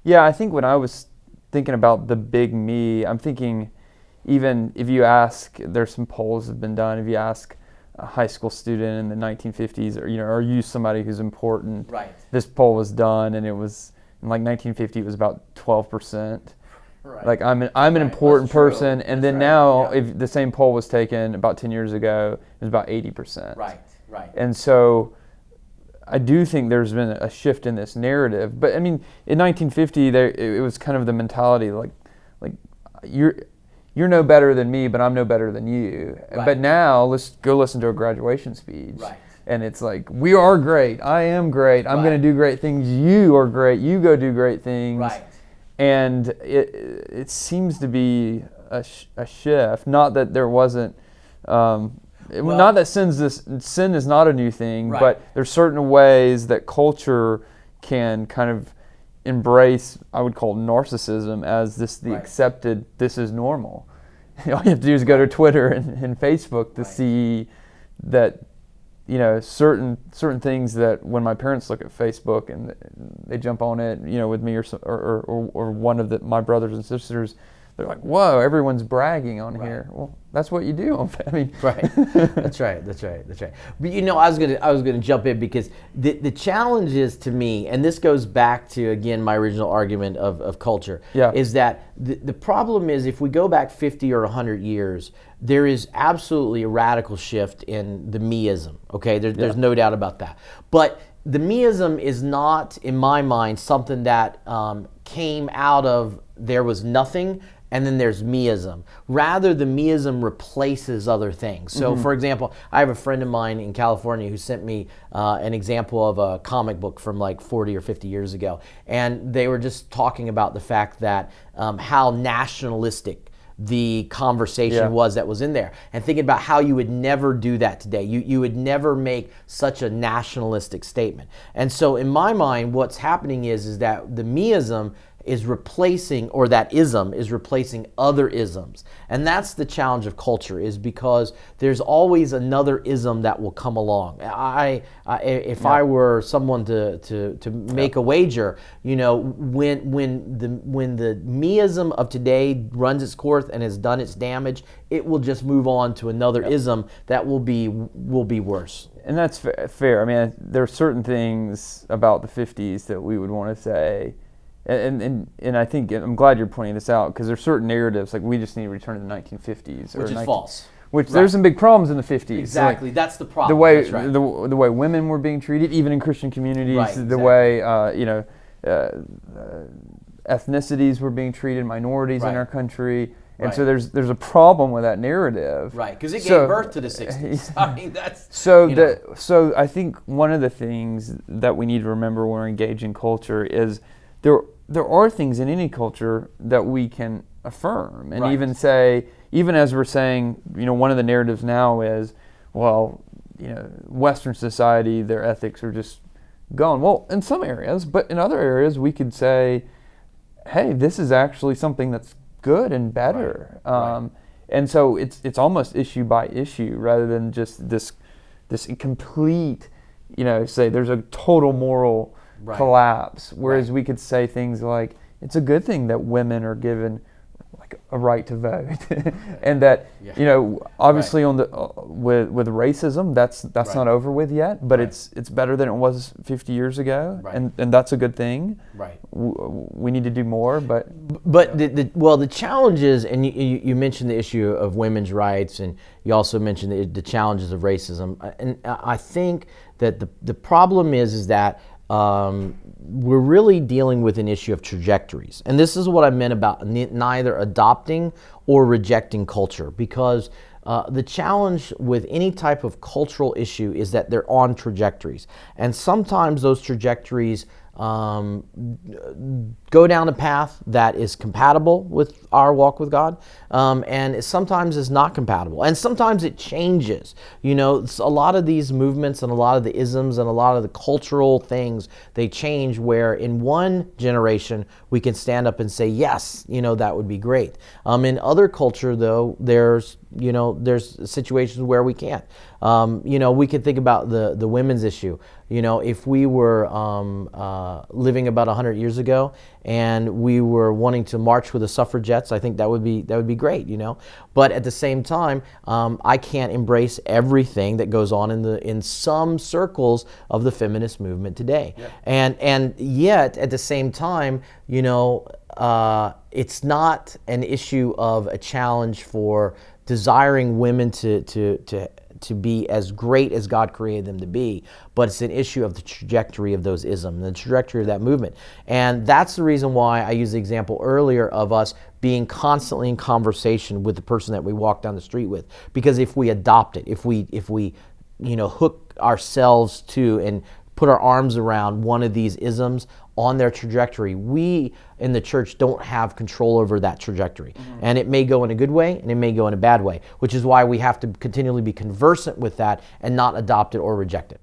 Yeah, I think when I was thinking about the big me, I'm thinking even if you ask, there's some polls that have been done. If you ask a high school student in the 1950s, or are you somebody who's important? Right. This poll was done, and it was in like 1950. It was about 12%. Right. Like I'm an important person, and then right. now if the same poll was taken about 10 years ago, it was about 80%. Right. And so I do think there's been a shift in this narrative. But I mean, in 1950, it was kind of the mentality like you're no better than me, but I'm no better than you. Right. But now let's go listen to a graduation speech. Right. And it's like, we are great. I am great. I'm going to do great things. You are great. You go do great things. Right. And it seems to be a shift. Not that there wasn't. Not that sin is not a new thing, right. but there's certain ways that culture can kind of embrace, I would call narcissism as the accepted, this is normal. All you have to do is go to Twitter and Facebook to see that, certain things that when my parents look at Facebook and they jump on it, with me or one of my brothers and sisters, they're like, whoa, everyone's bragging on here. Well, that's what you do. I mean, right. That's right. But I was gonna jump in because the challenge is, to me, and this goes back to, again, my original argument of culture, is that the problem is, if we go back 50 or 100 years, there is absolutely a radical shift in the meism. Okay, there's no doubt about that. But the meism is not, in my mind, something that came out of there was nothing and then there's meism. Rather, the meism replaces other things. So, for example, I have a friend of mine in California who sent me an example of a comic book from like 40 or 50 years ago. And they were just talking about the fact that how nationalistic the conversation was that was in there, and thinking about how you would never do that today. You would never make such a nationalistic statement. And so in my mind, what's happening is that the meism is replacing, or that ism is replacing other isms. And that's the challenge of culture, is because there's always another ism that will come along. If I were someone to make a wager, when the meism of today runs its course and has done its damage, it will just move on to another ism that will be worse. And that's fair. I mean, there are certain things about the 50s that we would want to say. And I think, I'm glad you're pointing this out, because there's certain narratives, like we just need to return to the 1950s. Which is false. There's some big problems in the 50s. Exactly, that's the problem. The way women were being treated, even in Christian communities, the way ethnicities were being treated, minorities in our country. And so there's a problem with that narrative. Right, because it gave birth to the 60s. I mean, that's... So I think one of the things that we need to remember when we're engaging culture is there are things in any culture that we can affirm and even say, even as we're saying, one of the narratives now is, well, Western society, their ethics are just gone. Well, in some areas, but in other areas we could say, hey, this is actually something that's good and better. And so it's almost issue by issue rather than just this incomplete, say there's a total moral collapse. Whereas we could say things like, it's a good thing that women are given like a right to vote, and that obviously on the with racism, that's not over with yet, but it's better than it was 50 years ago, and that's a good thing. We need to do more, but the challenge is, and you mentioned the issue of women's rights, and you also mentioned the challenges of racism, and I think that the problem is that we're really dealing with an issue of trajectories. And this is what I meant about neither adopting or rejecting culture, because the challenge with any type of cultural issue is that they're on trajectories. And sometimes those trajectories go down a path that is compatible with our walk with God, and sometimes is not compatible, and sometimes it changes. A lot of these movements and a lot of the isms and a lot of the cultural things, they change, where in one generation we can stand up and say, yes, that would be great. In other culture, though, there's situations where we can't. We could think about the women's issue. If we were living about 100 years ago and we were wanting to march with the suffragettes, I think that would be great, you know. But at the same time, I can't embrace everything that goes on in some circles of the feminist movement today. Yeah. And yet at the same time, you know, it's not an issue of a challenge for desiring women to be as great as God created them to be, but it's an issue of the trajectory of those isms, the trajectory of that movement. And that's the reason why I used the example earlier of us being constantly in conversation with the person that we walk down the street with. Because if we adopt it, if we you know, hook ourselves to and put our arms around one of these isms on their trajectory, we in the church don't have control over that trajectory. Mm-hmm. And it may go in a good way and it may go in a bad way, which is why we have to continually be conversant with that and not adopt it or reject it.